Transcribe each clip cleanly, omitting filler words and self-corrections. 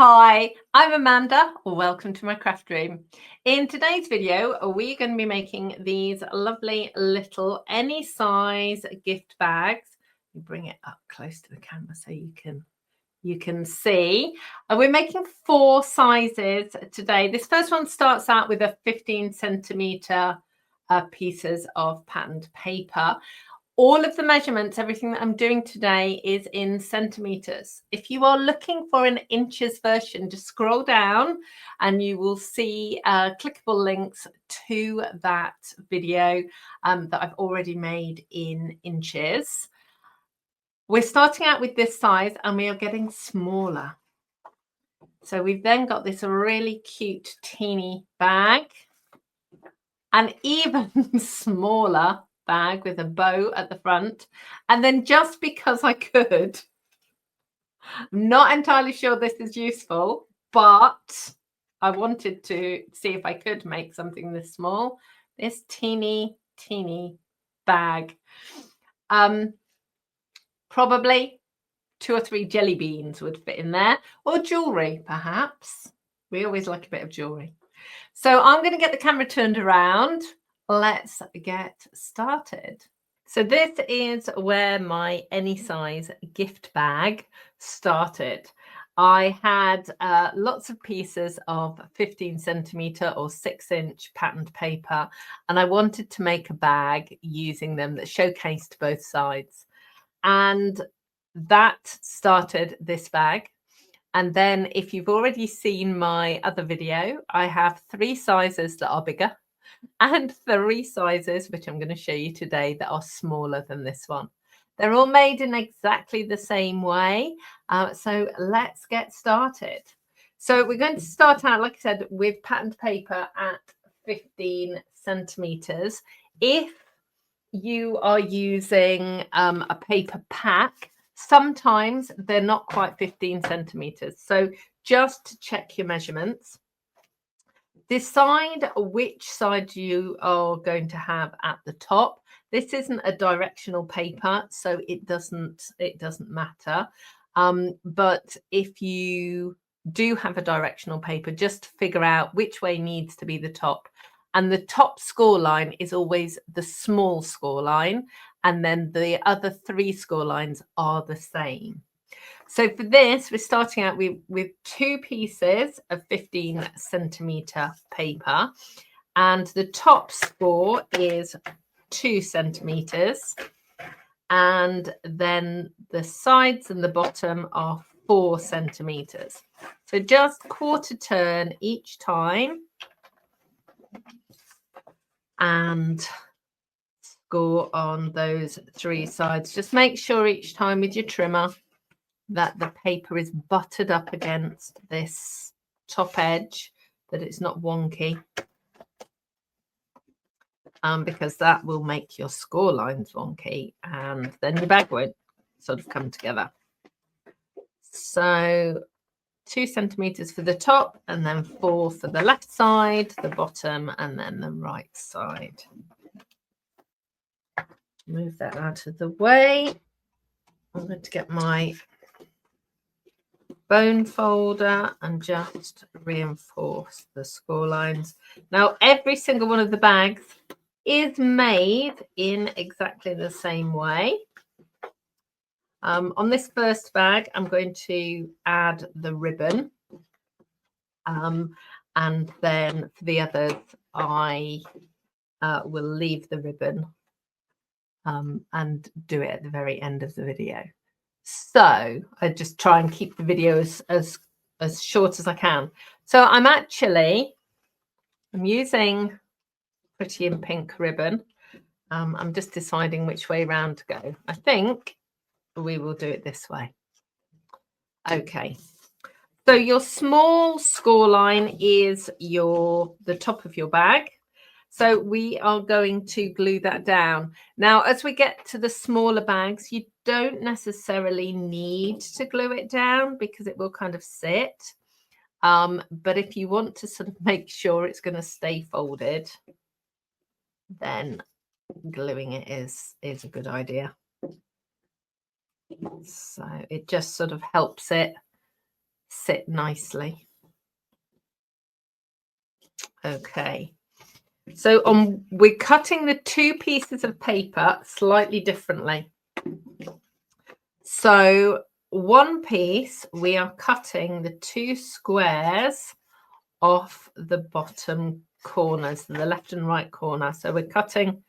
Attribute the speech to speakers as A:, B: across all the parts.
A: Hi, I'm Amanda. Welcome to my craft room. In today's video, we're going to be making these lovely little any size gift bags. You bring it up close to the camera so you can see. We're making 4 sizes today. This first one starts out with a 15 centimeter pieces of patterned paper. All of the measurements, everything that I'm doing today is in centimeters. If you are looking for an inches version, just scroll down and you will see clickable links to that video that I've already made in inches. We're starting out with this size and we are getting smaller. So we've then got this really cute teeny bag, an even smaller bag with a bow at the front, and then just because I could, I'm not entirely sure this is useful, but I wanted to see if I could make something this small, this teeny bag. Probably 2 or 3 jelly beans would fit in there, or jewelry perhaps. We always like a bit of jewelry. So I'm going to get the camera turned around. Let's get started. So this is where my any size gift bag started. I had lots of pieces of 15 centimeter or 6-inch patterned paper, and I wanted to make a bag using them that showcased both sides. And that started this bag. And then if you've already seen my other video, I have 3 sizes that are bigger and 3 sizes, which I'm going to show you today, that are smaller than this one. They're all made in exactly the same way. So let's get started. So we're going to start out, like I said, with patterned paper at 15 centimeters. If you are using a paper pack, sometimes they're not quite 15 centimeters. So just to check your measurements, decide which side you are going to have at the top. This isn't a directional paper, so it doesn't matter. But if you do have a directional paper, just figure out which way needs to be the top. And the top score line is always the small score line, and then the other 3 score lines are the same. So for this, we're starting out with 2 pieces of 15 centimeter paper, and the top score is 2 centimeters, and then the sides and the bottom are 4 centimeters. So just quarter turn each time and score on those 3 sides. Just make sure each time with your trimmer that the paper is buttered up against this top edge, that it's not wonky, because that will make your score lines wonky and then your bag won't sort of come together. So 2 centimeters for the top, and then 4 for the left side, the bottom, and then the right side. Move that out of the way. I'm going to get my bone folder and just reinforce the score lines. Now, every single one of the bags is made in exactly the same way. On this first bag, I'm going to add the ribbon. And then for the others, I will leave the ribbon and do it at the very end of the video. So I just try and keep the video as short as I can. So I'm using Pretty in Pink ribbon. I'm just deciding which way round to go. I think we will do it this way. Okay. So your small score line is the top of your bag. So we are going to glue that down. Now, as we get to the smaller bags, you don't necessarily need to glue it down because it will kind of sit. But if you want to sort of make sure it's going to stay folded, then gluing it is a good idea. So it just sort of helps it sit nicely. Okay, so we're cutting the two pieces of paper slightly differently. So one piece, we are cutting the two squares off the bottom corners, the left and right corner. So we're cutting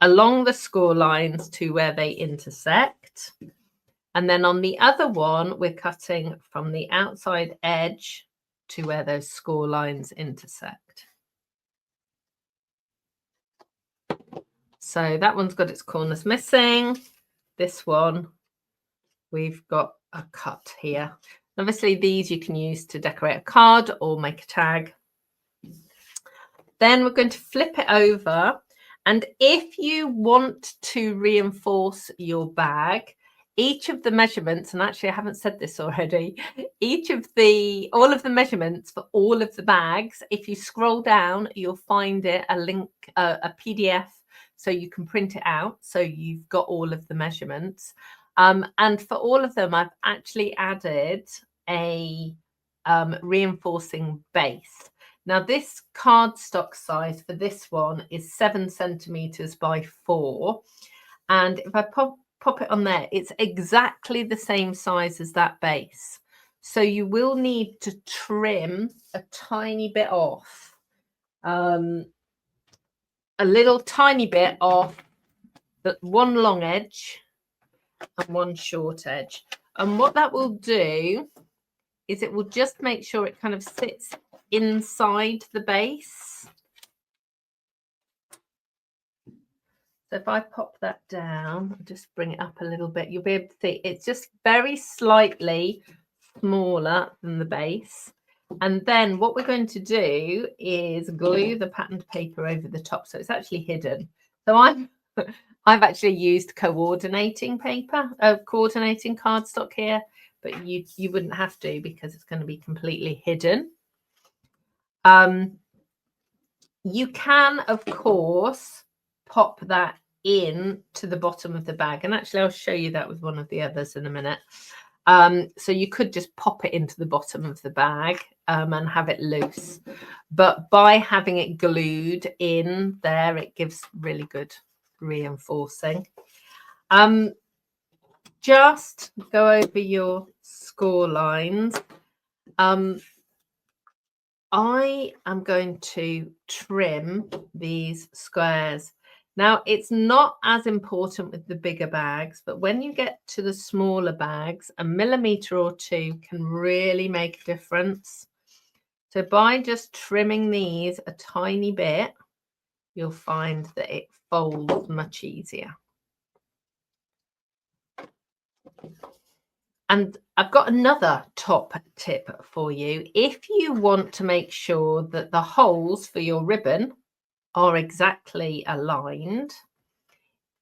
A: along the score lines to where they intersect. And then on the other one, we're cutting from the outside edge to where those score lines intersect. So that one's got its corners missing. This one, we've got a cut here. Obviously, these you can use to decorate a card or make a tag. Then we're going to flip it over. And if you want to reinforce your bag, each of the measurements, and actually I haven't said this already, all of the measurements for all of the bags, if you scroll down, you'll find it a link, a PDF, so you can print it out. So you've got all of the measurements. And for all of them, I've actually added a reinforcing base. Now this cardstock size for this one is 7 centimeters by 4. And if I pop it on there, it's exactly the same size as that base. So you will need to trim a tiny bit off, a little tiny bit off the one long edge and one short edge. And what that will do is it will just make sure it kind of sits inside the base. So if I pop that down, just bring it up a little bit, you'll be able to see it's just very slightly smaller than the base. And then what we're going to do is glue the patterned paper over the top, so it's actually hidden. So I've actually used coordinating paper, coordinating cardstock here, but you wouldn't have to because it's going to be completely hidden. You can, of course, pop that in to the bottom of the bag, and actually I'll show you that with one of the others in a minute. So you could just pop it into the bottom of the bag and have it loose, but by having it glued in there, it gives really good reinforcing. Just go over your score lines. I am going to trim these squares. Now, it's not as important with the bigger bags, but when you get to the smaller bags, a millimeter or two can really make a difference. So by just trimming these a tiny bit, you'll find that it folds much easier. And I've got another top tip for you. If you want to make sure that the holes for your ribbon are exactly aligned,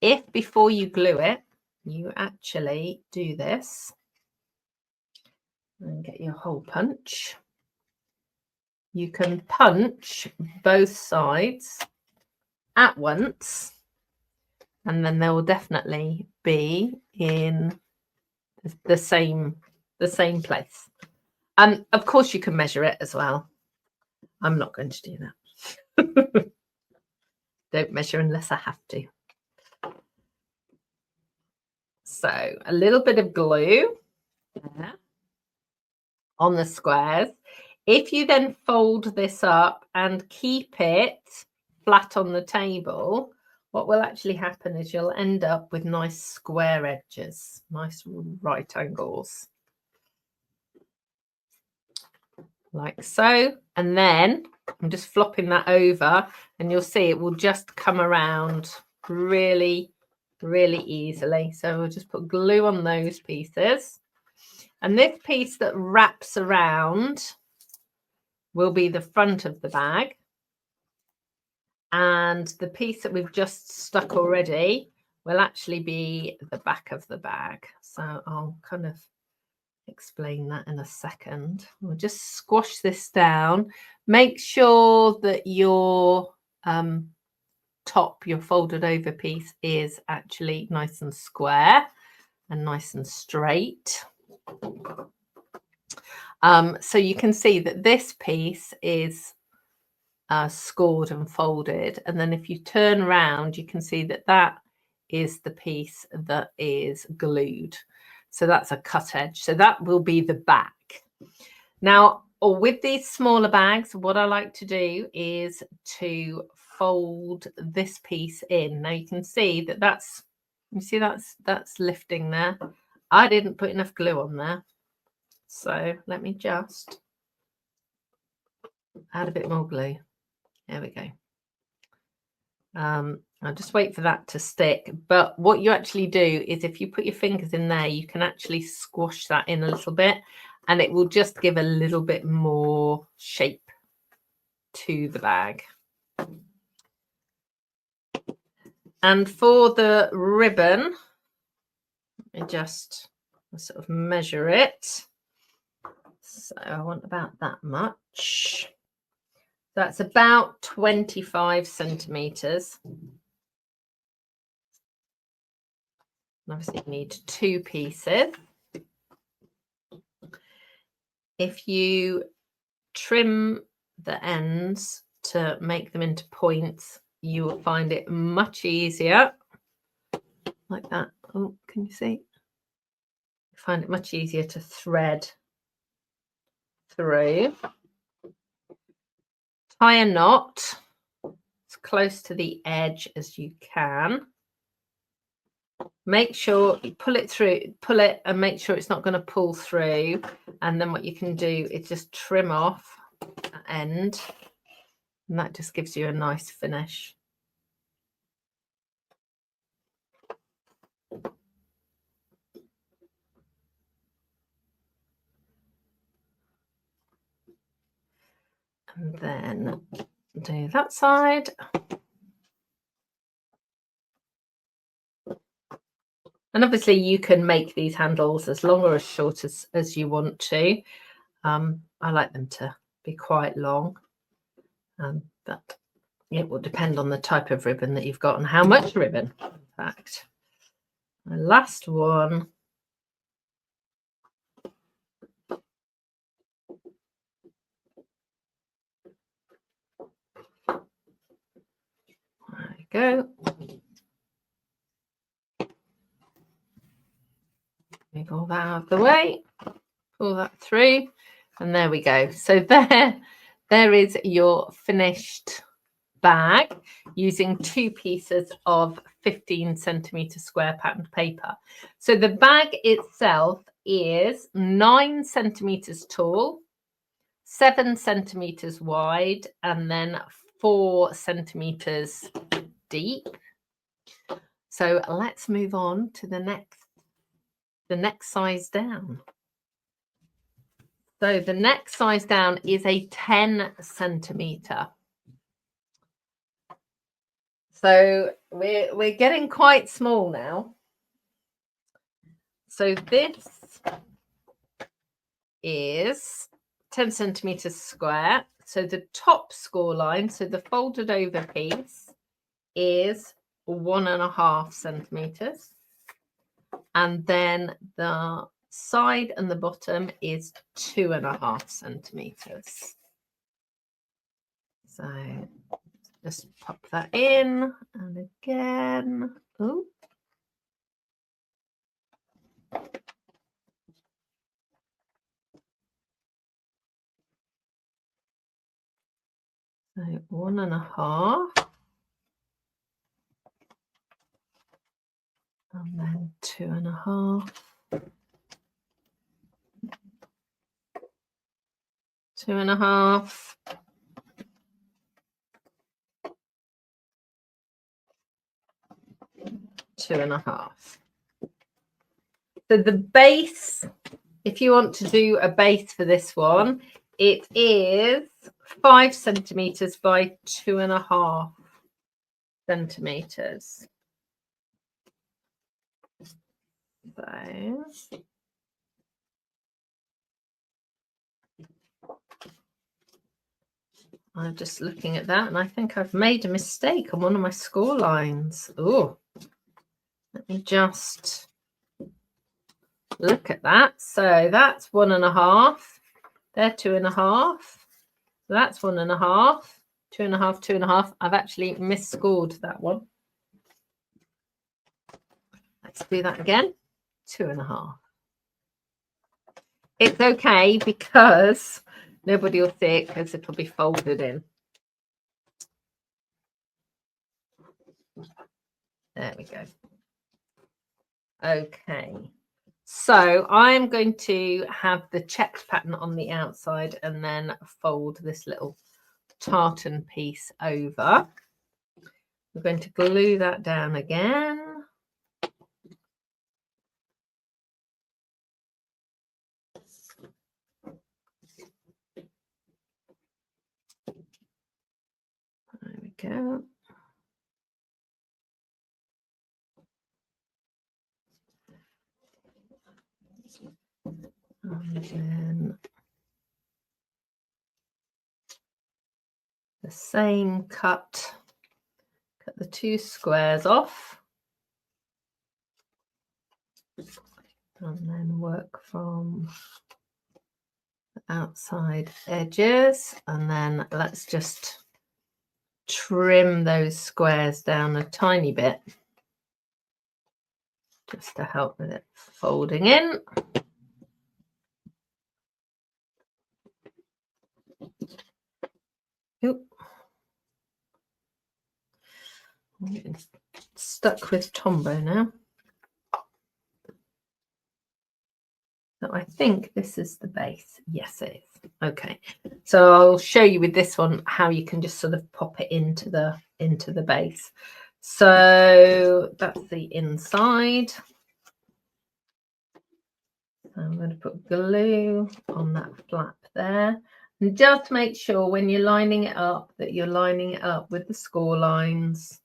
A: if before you glue it, you actually do this and get your hole punch, you can punch both sides at once, and then they will definitely be in the same place. Of course you can measure it as well. I'm not going to do that. Don't measure unless I have to. So a little bit of glue there on the squares. If you then fold this up and keep it flat on the table, what will actually happen is you'll end up with nice square edges, nice right angles. Like so. And then I'm just flopping that over and you'll see it will just come around really, really easily. So we'll just put glue on those pieces. And this piece that wraps around will be the front of the bag. And the piece that we've just stuck already will actually be the back of the bag. So I'll kind of explain that in a second. We'll just squash this down. Make sure that your top, your folded over piece, is actually nice and square and nice and straight. So you can see that this piece is scored and folded, and then if you turn around, you can see that that is the piece that is glued. So that's a cut edge. So that will be the back. Now, with these smaller bags, what I like to do is to fold this piece in. Now you can see that that's lifting there. I didn't put enough glue on there. So let me just add a bit more glue. There we go. I'll just wait for that to stick. But what you actually do is if you put your fingers in there, you can actually squash that in a little bit, and it will just give a little bit more shape to the bag. And for the ribbon, let me just sort of measure it. So I want about that much. That's about 25 centimeters. Obviously, you need 2 pieces. If you trim the ends to make them into points, you will find it much easier. Like that. Oh, can you see? You find it much easier to thread through. Tie a knot as close to the edge as you can. Make sure you pull it and make sure it's not going to pull through. And then what you can do is just trim off the end, and that just gives you a nice finish. And then do that side. And obviously you can make these handles as long or as short as you want to. I like them to be quite long, but it will depend on the type of ribbon that you've got and how much ribbon, in fact. My last one. There we go. Move all that out of the way, pull that through, and there we go. So there is your finished bag using 2 pieces of 15 centimeter square patterned paper. So the bag itself is 9 centimeters tall, 7 centimeters wide, and then 4 centimeters deep. So let's move on to the next size down. So the next size down is a 10 centimeter. So we're getting quite small now. So this is 10 centimeters square. So the top score line, so the folded over piece, is 1.5 centimeters. And then the side and the bottom is 2.5 centimeters. So just pop that in, and again, oh. So 1.5, and then 2.5. 2.5. Two and a half. So the base, if you want to do a base for this one, it is 5 centimeters by 2.5 centimeters. So I'm just looking at that, and I think I've made a mistake on one of my score lines. Oh, let me just look at that. So that's 1.5. They're 2.5. That's 1.5, 2.5, 2.5. I've actually misscored that one. Let's do that again. 2.5. It's okay because nobody will see it because it'll be folded in. There we go. Okay. So I'm going to have the checked pattern on the outside and then fold this little tartan piece over. We're going to glue that down again. There we go. And then the same cut the 2 squares off and then work from the outside edges, and then let's just trim those squares down a tiny bit just to help with it folding in. Oop. I'm getting stuck with Tombow now. So I think this is the base. Yes, it is. Okay. So I'll show you with this one how you can just sort of pop it into the base. So that's the inside. I'm going to put glue on that flap there. And just make sure when you're lining it up that you're lining it up with the score lines.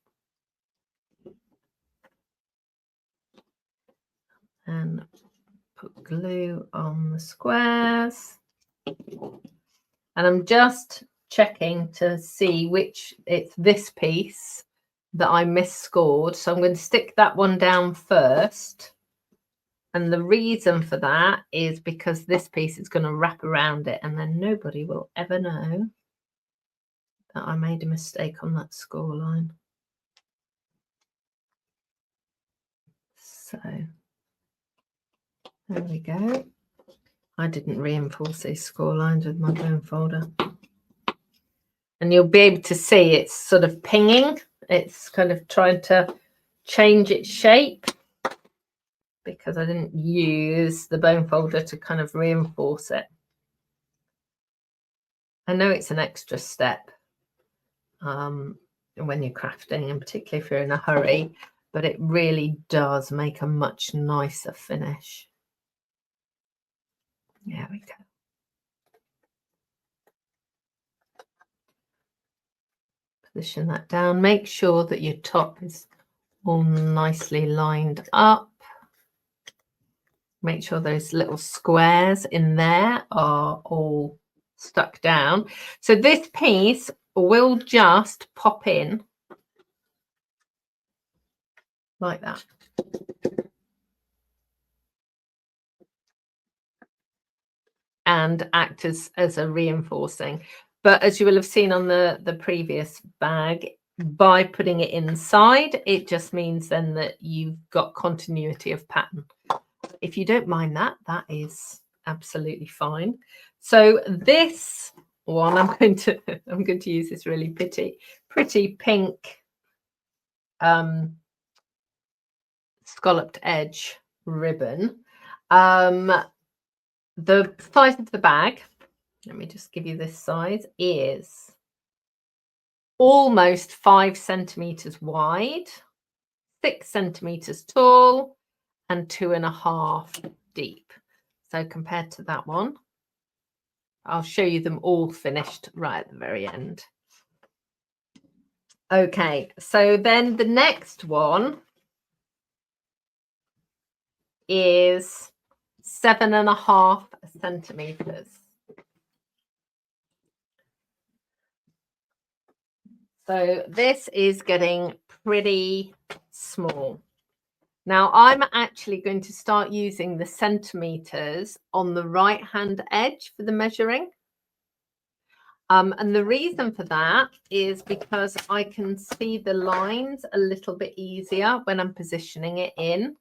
A: And put glue on the squares. And I'm just checking to see which it's this piece that I misscored. So I'm going to stick that one down first. And the reason for that is because this piece is going to wrap around it and then nobody will ever know that I made a mistake on that score line. So there we go. I didn't reinforce these score lines with my bone folder. And you'll be able to see it's sort of pinging. It's kind of trying to change its shape because I didn't use the bone folder to kind of reinforce it. I know it's an extra step when you're crafting, and particularly if you're in a hurry, but it really does make a much nicer finish. There we go. Position that down. Make sure that your top is all nicely lined up. Make sure those little squares in there are all stuck down. So this piece will just pop in like that. And act as a reinforcing. But as you will have seen on the previous bag, by putting it inside, it just means then that you've got continuity of pattern. If you don't mind that, that is absolutely fine. So this one, I'm going to use this really pretty pink scalloped edge ribbon. The size of the bag, let me just give you this size, is almost 5 centimeters wide, 6 centimeters tall, and 2.5 deep. So compared to that one, I'll show you them all finished right at the very end. Okay, so then the next one is 7.5 centimeters. So this is getting pretty small. Now I'm actually going to start using the centimeters on the right hand edge for the measuring. And the reason for that is because I can see the lines a little bit easier when I'm positioning it in.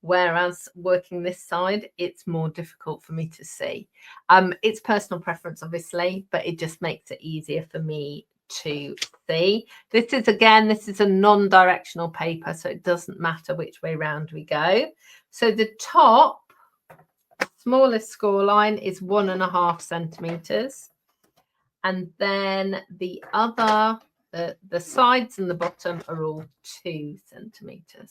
A: Whereas working this side, it's more difficult for me to see. It's personal preference, obviously, but it just makes it easier for me to see. This is a non-directional paper, so it doesn't matter which way round we go. So the top smallest score line is 1.5 centimeters. And then the other, the sides and the bottom are all 2 centimeters.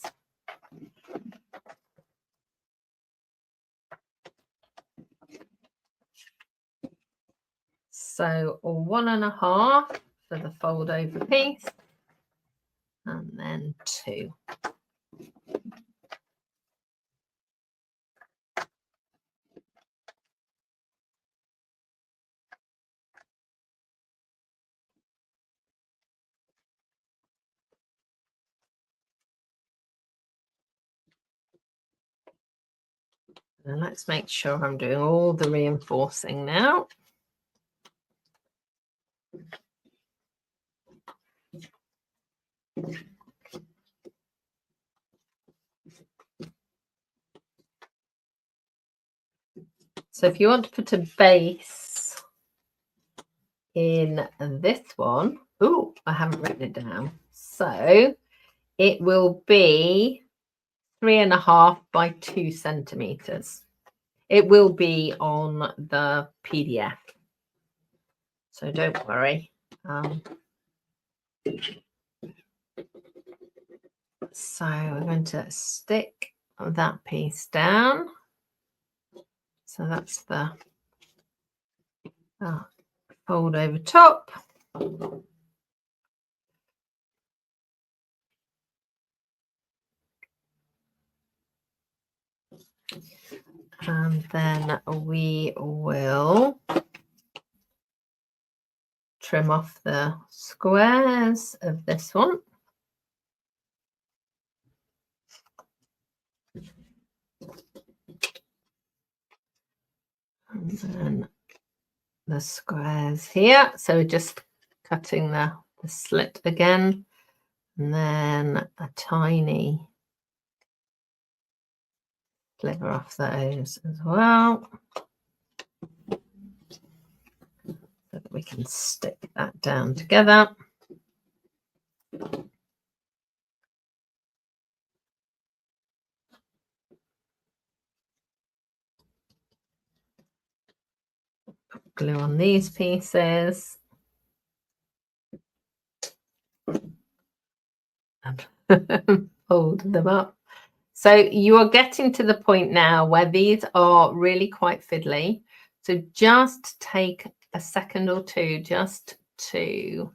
A: So 1.5 for the fold over piece, and then 2. And let's make sure I'm doing all the reinforcing now. So if you want to put a base in this one, oh, I haven't written it down. So it will be 3.5 by 2 centimeters. It will be on the PDF, so don't worry. So we're going to stick that piece down. So that's the fold over top. And then we will trim off the squares of this one. And then the squares here. So we're just cutting the slit again, and then a tiny sliver off those as well, so that we can stick that down together. Put glue on these pieces. And fold them up. So you are getting to the point now where these are really quite fiddly. So just take a second or two just to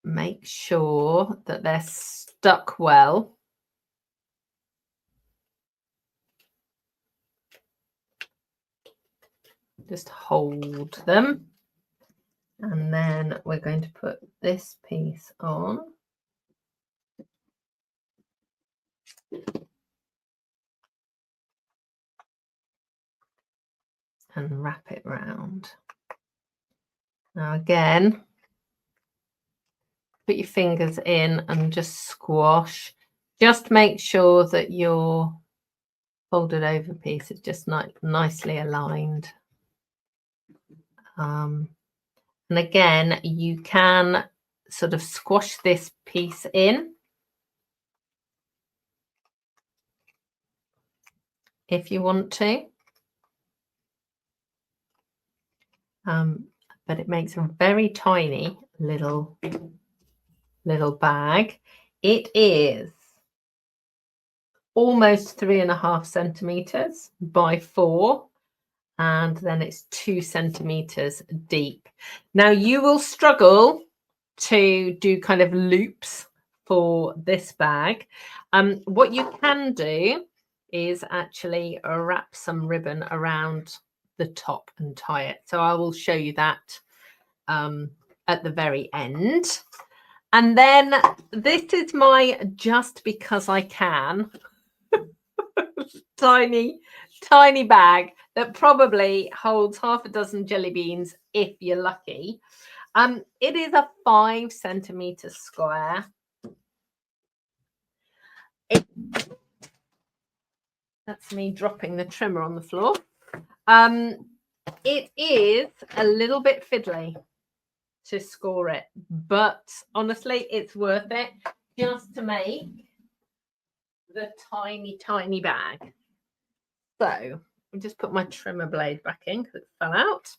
A: make sure that they're stuck well. Just hold them. And then we're going to put this piece on. And wrap it round. Now again, put your fingers in and just squash. Just make sure that your folded over piece is just nicely aligned. And again, you can sort of squash this piece in if you want to. But it makes a very tiny little bag. It is almost 3.5 centimeters by 4, and then it's 2 centimeters deep. Now you will struggle to do kind of loops for this bag. What you can do is actually wrap some ribbon around the top and tie it. So I will show you that at the very end. And then this is my just because I can tiny bag that probably holds half a dozen jelly beans if you're lucky. It is a 5 centimeter square. That's me dropping the trimmer on the floor. It is a little bit fiddly to score it, but honestly, it's worth it just to make the tiny bag. So I'll just put my trimmer blade back in because it fell out.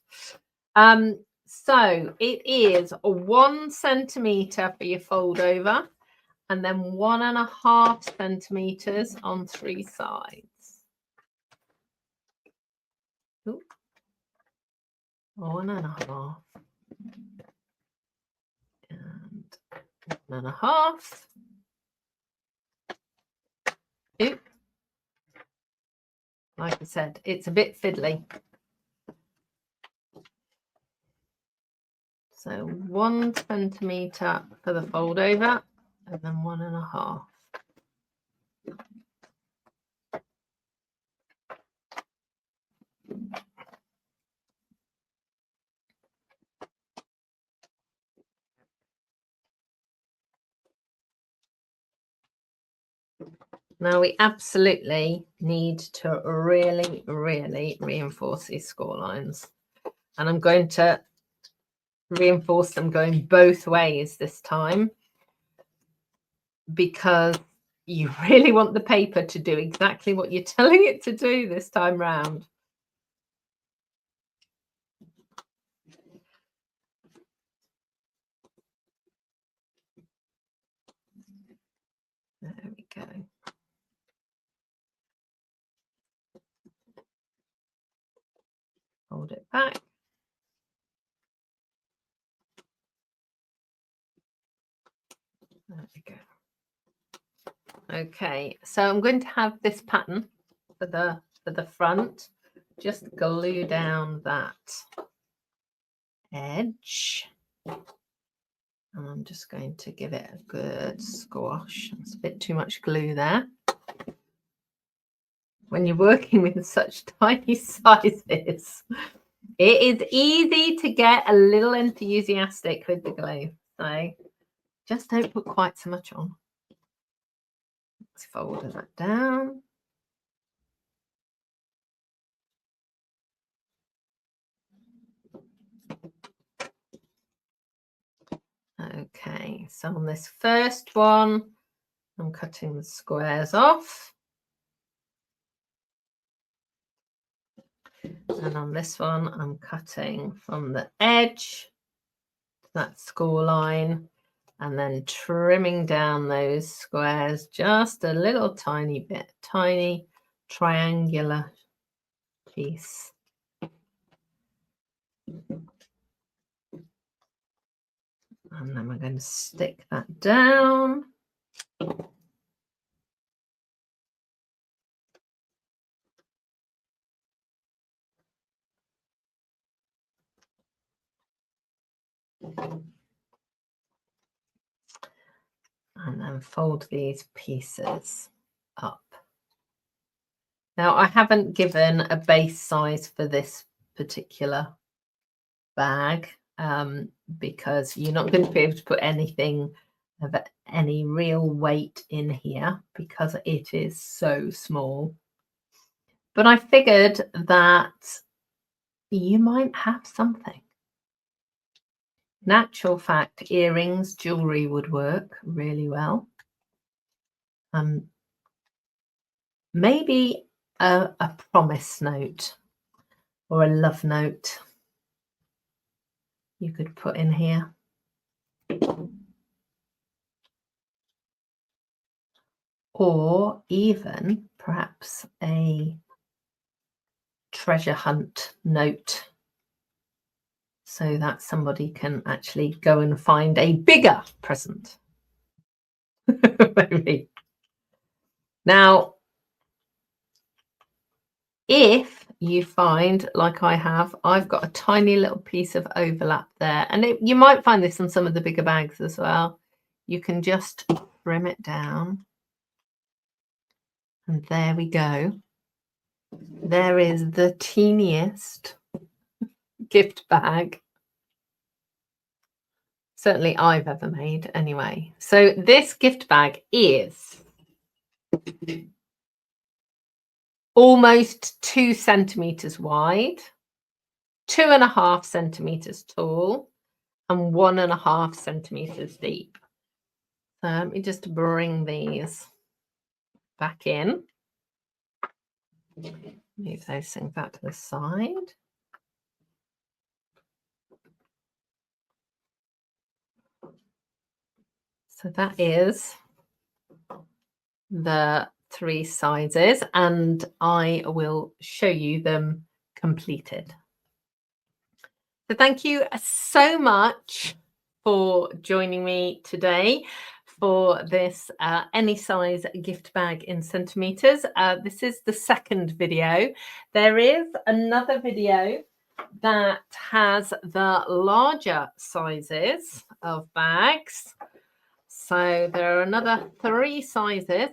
A: So it is 1 centimeter for your fold over, and then 1.5 centimeters on 3 sides. Ooh. 1.5 and 1.5. Ooh. Like I said, it's a bit fiddly. So 1 centimeter for the fold over, and then 1.5. Now we absolutely need to really reinforce these score lines. And I'm going to reinforce them going both ways this time, because you really want the paper to do exactly what you're telling it to do this time round. There we go. Hold it back. There we go. Okay, so I'm going to have this pattern for the front. Just glue down that edge. And I'm just going to give it a good squash. It's a bit too much glue there. When you're working with such tiny sizes, it is easy to get a little enthusiastic with the glue. So just don't put quite so much on. Let's fold that down. Okay, so on this first one, I'm cutting the squares off. And on this one, I'm cutting from the edge to that score line, and then trimming down those squares just a little tiny bit, tiny triangular piece. And then we're going to stick that down. And then fold these pieces up. Now, I haven't given a base size for this particular bag because you're not going to be able to put anything of any real weight in here because it is so small. But I figured that you might have something. In actual fact, earrings, jewelry would work really well. Maybe a promise note or a love note you could put in here. Or even perhaps a treasure hunt note, so that somebody can actually go and find a bigger present. Maybe. Now, if you find, like I have, I've got a tiny little piece of overlap there, and you might find this on some of the bigger bags as well. you can just trim it down. And there we go. There is the teeniest gift bag certainly I've ever made anyway. So this gift bag is almost 2 centimeters wide, 2.5 centimeters tall, and 1.5 centimeters deep. So let me just bring these back in. Move those things out to the side. So that is the 3 sizes, and I will show you them completed. So thank you so much for joining me today for this any size gift bag in centimeters. This is the second video. There is another video that has the larger sizes of bags. So there are another 3 sizes,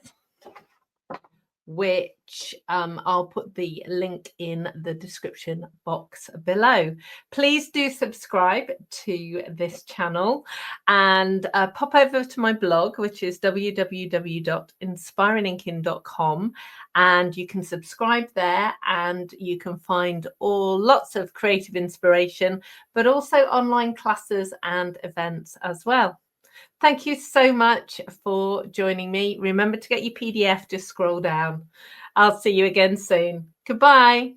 A: which I'll put the link in the description box below. Please do subscribe to this channel and pop over to my blog, which is www.inspiringinkin.com, and you can subscribe there and you can find lots of creative inspiration, but also online classes and events as well. Thank you so much for joining me. Remember to get your PDF, just scroll down. I'll see you again soon. Goodbye.